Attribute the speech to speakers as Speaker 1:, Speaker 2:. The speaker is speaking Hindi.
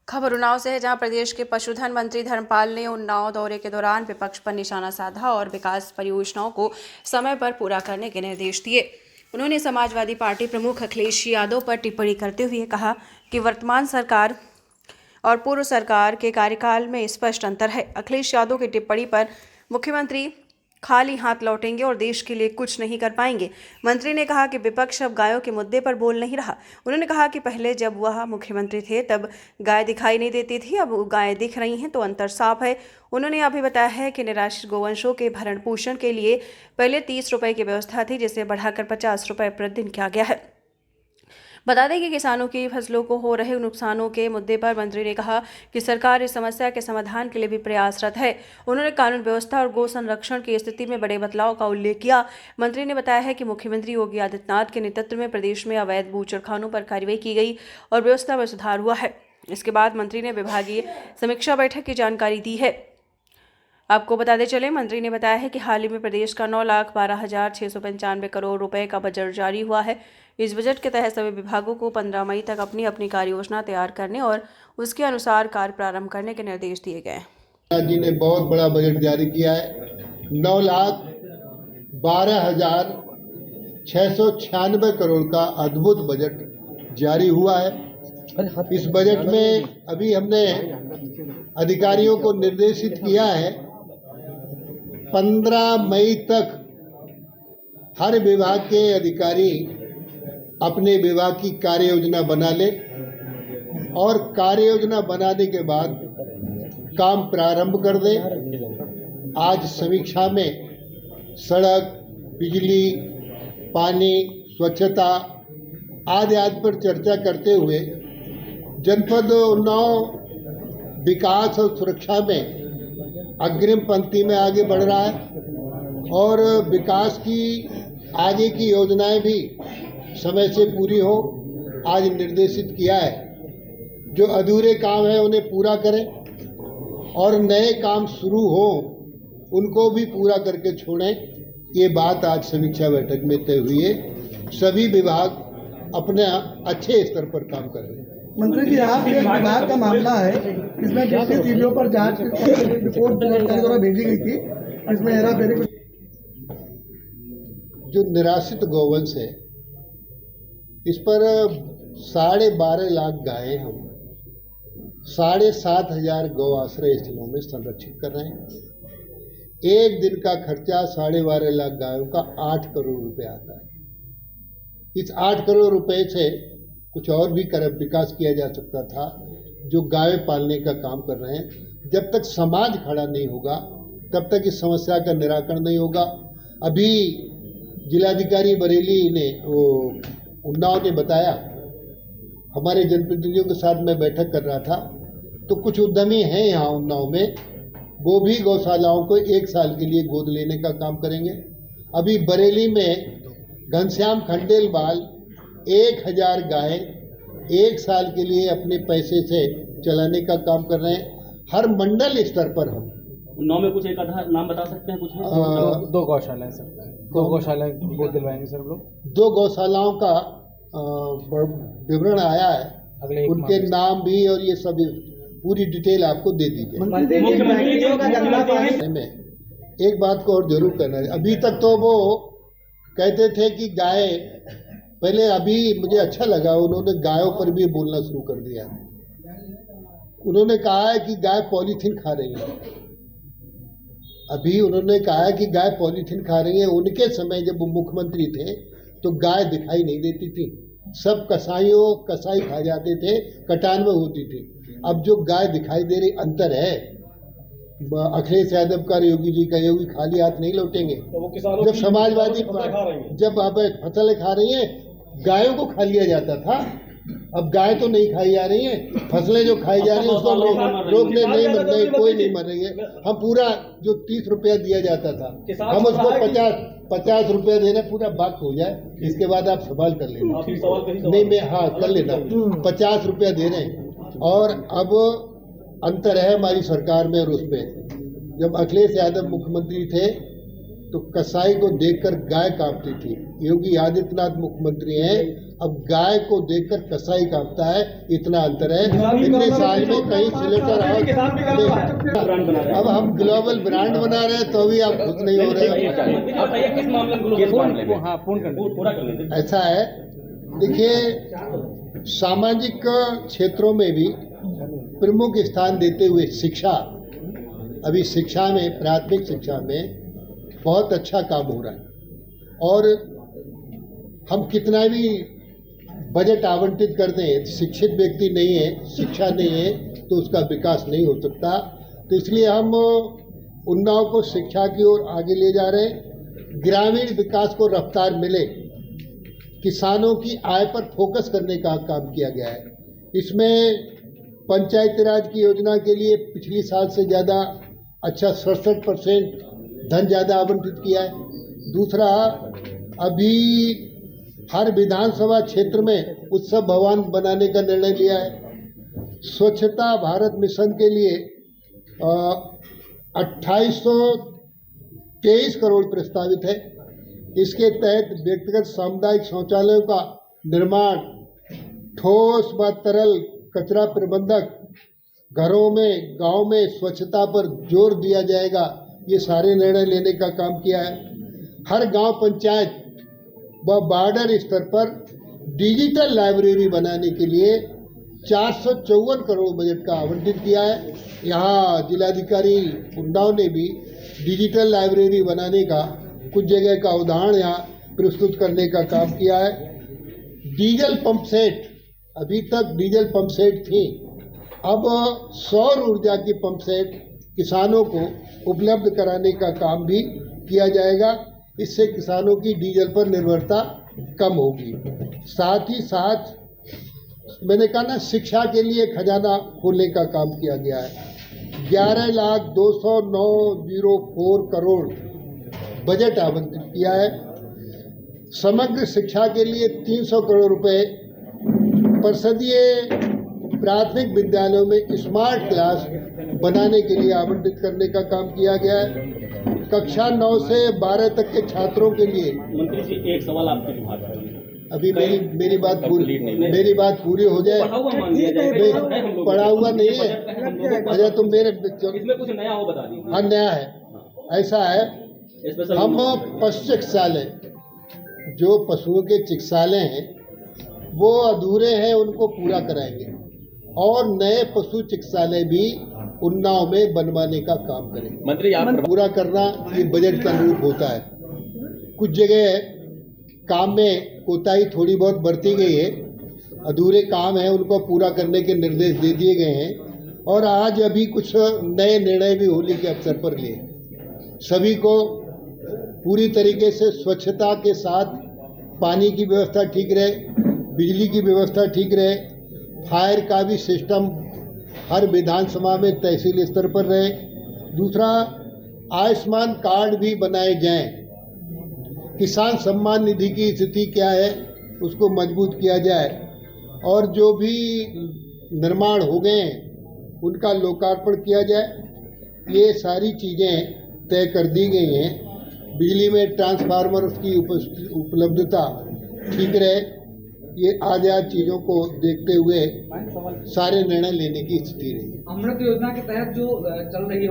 Speaker 1: खबर उन्नाव से है, जहां प्रदेश के पशुधन मंत्री धर्मपाल ने उन्नाव दौरे के दौरान विपक्ष पर निशाना साधा और विकास परियोजनाओं को समय पर पूरा करने के निर्देश दिए। उन्होंने समाजवादी पार्टी प्रमुख अखिलेश यादव पर टिप्पणी करते हुए कहा कि वर्तमान सरकार और पूर्व सरकार के कार्यकाल में स्पष्ट अंतर है। अखिलेश यादव की टिप्पणी पर मुख्यमंत्री खाली हाथ लौटेंगे और देश के लिए कुछ नहीं कर पाएंगे। मंत्री ने कहा कि विपक्ष अब गायों के मुद्दे पर बोल नहीं रहा। उन्होंने कहा कि पहले जब वह मुख्यमंत्री थे तब गाय दिखाई नहीं देती थी, अब गायें दिख रही हैं तो अंतर साफ है। उन्होंने अभी बताया है कि निराश्रित गोवंशों के भरण पोषण के लिए पहले 30 रुपये की व्यवस्था थी, जिसे बढ़ाकर 50 रुपये प्रतिदिन किया गया है। बता दें कि किसानों की फसलों को हो रहे नुकसानों के मुद्दे पर मंत्री ने कहा कि सरकार इस समस्या के समाधान के लिए भी प्रयासरत है। उन्होंने कानून व्यवस्था और गौ संरक्षण की स्थिति में बड़े बदलाव का उल्लेख किया। मंत्री ने बताया है कि मुख्यमंत्री योगी आदित्यनाथ के नेतृत्व में प्रदेश में अवैध बूचड़खानों पर कार्रवाई की गई और व्यवस्था में सुधार हुआ है। इसके बाद मंत्री ने विभागीय समीक्षा बैठक की जानकारी दी है। आपको बताते चले, मंत्री ने बताया है कि हाल ही में प्रदेश का 9,12,695 करोड़ रुपए का बजट जारी हुआ है। इस बजट के तहत सभी विभागों को 15 मई तक अपनी अपनी कार्य योजना तैयार करने और उसके अनुसार कार्य प्रारंभ करने के निर्देश दिए गए।
Speaker 2: जी ने बहुत बड़ा बजट जारी किया है। 9,12,696 करोड़ का अद्भुत बजट जारी हुआ है। इस बजट में अभी हमने अधिकारियों को निर्देशित किया है 15 मई तक हर विभाग के अधिकारी अपने विभाग की कार्य योजना बना ले और कार्य योजना बनाने के बाद काम प्रारंभ कर दें। आज समीक्षा में सड़क, बिजली, पानी, स्वच्छता आदि पर चर्चा करते हुए जनपद उन्नाव विकास और सुरक्षा में अग्रिम पंक्ति में आगे बढ़ रहा है और विकास की आगे की योजनाएं भी समय से पूरी हो आज निर्देशित किया है। जो अधूरे काम है उन्हें पूरा करें और नए काम शुरू हो उनको भी पूरा करके छोड़ें। ये बात आज समीक्षा बैठक में तय हुई है। सभी विभाग अपने अच्छे स्तर पर काम कर रहे हैं।
Speaker 3: मंत्री जी, आप एक विभाग का मामला है, इसमें जितनी चीजों पर जांच रिपोर्ट द्वारा भेजी गई थी, इसमें हेराफेरी
Speaker 2: जो निराश्रित गौवंश है इस पर 12.5 लाख गायें हम 7,500 गौ आश्रय स्थलों में संरक्षित कर रहे हैं। एक दिन का खर्चा 12.5 लाख गायों का 8 करोड़ रुपए आता है। इस 8 करोड़ रुपए से कुछ और भी विकास किया जा सकता था। जो गाय पालने का काम कर रहे हैं, जब तक समाज खड़ा नहीं होगा तब तक इस समस्या का निराकरण नहीं होगा। अभी जिलाधिकारी बरेली ने उन्नाव ने बताया, हमारे जनप्रतिनिधियों के साथ मैं बैठक कर रहा था तो कुछ उद्यमी हैं यहाँ उन्नाव में, वो भी गौशालाओं को 1 साल के लिए गोद लेने का काम करेंगे। अभी बरेली में घनश्याम खंडेलवाल 1000 गाय 1 साल के लिए अपने पैसे से चलाने का काम कर रहे हैं। हर मंडल स्तर पर हम
Speaker 4: उन्नाव में कुछ एक आधा नाम बता सकते हैं? कुछ
Speaker 5: दो गौशालाएं सर, 2 गौशालाएं गोद दिलवाएंगे सर लोग।
Speaker 2: 2 गौशालाओं का विवरण आया है, उनके नाम भी और ये सब पूरी डिटेल आपको दे दी जाए। एक बात को और जरूर करना है, अभी तक तो वो कहते थे कि गाय पहले, अभी मुझे अच्छा लगा उन्होंने गायों पर भी बोलना शुरू कर दिया। उन्होंने कहा है कि गाय पॉलीथीन खा रही है। अभी उन्होंने कहा है कि गाय पॉलीथीन खा रही है। उनके समय जब वो मुख्यमंत्री थे तो गाय दिखाई नहीं देती थी, सब कसाई खा जाते थे, कटान में होती थी। अब जो गाय दिखाई दे रही, अंतर है। अखिलेश यादव का, योगी जी का, योगी खाली हाथ नहीं लौटेंगे।
Speaker 4: तो
Speaker 2: जब समाजवादी जब आप फसलें खा रही हैं, गायों को खा लिया जाता था, अब गाय तो नहीं खाई जा रही हैं, फसलें जो खाई जा रही हैं उसको रोकने नहीं, कोई नहीं मर रही है। हम पूरा जो 30 रुपया दिया जाता था हम उसको 50 रुपया दे रहे, पूरा बात हो जाए, इसके बाद आप सवाल कर लेना। नहीं, मैं हाँ कर लेना। 50 रुपया दे रहे हैं और अब अंतर है हमारी सरकार में और उसमें। जब अखिलेश यादव मुख्यमंत्री थे तो कसाई को देखकर गाय कांपती थी। योगी आदित्यनाथ मुख्यमंत्री हैं, अब गाय को देखकर कसाई कांपता है, इतना अंतर है। इतने साल में कहीं सिलेंडर अब हम ग्लोबल ब्रांड बना रहे हैं तो भी आप खुश नहीं हो रहे हो।
Speaker 4: बताइए किस मामले में किस मामले में?
Speaker 5: हाँ पूर्ण कर
Speaker 4: पूरा कर लेते।
Speaker 2: ऐसा है, देखिए, सामाजिक क्षेत्रों में भी प्रमुख स्थान देते हुए शिक्षा, अभी शिक्षा में, प्राथमिक शिक्षा में बहुत अच्छा काम हो रहा है। और हम कितना भी बजट आवंटित कर दें, शिक्षित व्यक्ति नहीं है, शिक्षा नहीं है, तो उसका विकास नहीं हो सकता। तो इसलिए हम उन्नाव को शिक्षा की ओर आगे ले जा रहे हैं। ग्रामीण विकास को रफ्तार मिले, किसानों की आय पर फोकस करने का काम किया गया है। इसमें पंचायती राज की योजना के लिए पिछली साल से ज़्यादा अच्छा 67% धन ज़्यादा आवंटित किया है। दूसरा, अभी हर विधानसभा क्षेत्र में उत्सव भवन बनाने का निर्णय लिया है। स्वच्छता भारत मिशन के लिए 2823 करोड़ प्रस्तावित है। इसके तहत व्यक्तिगत सामुदायिक शौचालयों का निर्माण, ठोस व तरल कचरा प्रबंधक, घरों में, गांव में स्वच्छता पर जोर दिया जाएगा। ये सारे निर्णय लेने का काम किया है। हर गांव पंचायत व बॉर्डर स्तर पर डिजिटल लाइब्रेरी बनाने के लिए 454 करोड़ बजट का आवंटित किया है। यहाँ जिलाधिकारी उन्नाव ने भी डिजिटल लाइब्रेरी बनाने का कुछ जगह का उदाहरण यहाँ प्रस्तुत करने का काम किया है। डीजल पंप सेट, अभी तक डीजल पंप सेट थी, अब सौर ऊर्जा की पंप सेट किसानों को उपलब्ध कराने का काम भी किया जाएगा। इससे किसानों की डीजल पर निर्भरता कम होगी। साथ ही साथ मैंने कहा ना, शिक्षा के लिए खजाना खोलने का काम किया गया है। 11,02,904 करोड़ बजट आवंटित किया है। समग्र शिक्षा के लिए 300 करोड़ रुपए परिषदीय प्राथमिक विद्यालयों में स्मार्ट क्लास बनाने के लिए आवंटित करने का काम किया गया है। कक्षा 9 से 12 तक के छात्रों के लिए,
Speaker 4: मंत्री जी एक सवाल आपके विभाग का,
Speaker 2: अभी मेरी बात पूरी हो जाए। पढ़ा हुआ नहीं है, अच्छा तुम मेरे,
Speaker 4: इसमें कुछ नया हो बता दीजिए।
Speaker 2: हाँ नया है। ऐसा है, हम पशु चिकित्सालय, जो पशुओं के चिकित्सालय हैं वो अधूरे हैं, उनको पूरा कराएंगे और नए पशु चिकित्सालय भी उन्नाव में बनवाने का काम करेंगे।
Speaker 4: मंत्री आप
Speaker 2: पूरा करना ये बजट का अनुरूप होता है। कुछ जगह काम में कोताही थोड़ी बहुत बरती गई है, अधूरे काम है, उनको पूरा करने के निर्देश दे दिए गए हैं। और आज अभी कुछ नए निर्णय भी होली के अवसर पर लिए। सभी को पूरी तरीके से स्वच्छता के साथ पानी की व्यवस्था ठीक रहे, बिजली की व्यवस्था ठीक रहे, फायर का भी सिस्टम हर विधानसभा में तहसील स्तर पर रहे। दूसरा, आयुष्मान कार्ड भी बनाए जाएं। किसान सम्मान निधि की स्थिति क्या है उसको मजबूत किया जाए और जो भी निर्माण हो गए हैं उनका लोकार्पण किया जाए। ये सारी चीज़ें तय कर दी गई हैं। बिजली में ट्रांसफार्मर की उपलब्धता ठीक रहे, ये आजाद चीज़ों को देखते हुए सारे निर्णय लेने की स्थिति रही।
Speaker 6: अमृत योजना के तहत जो चल रही है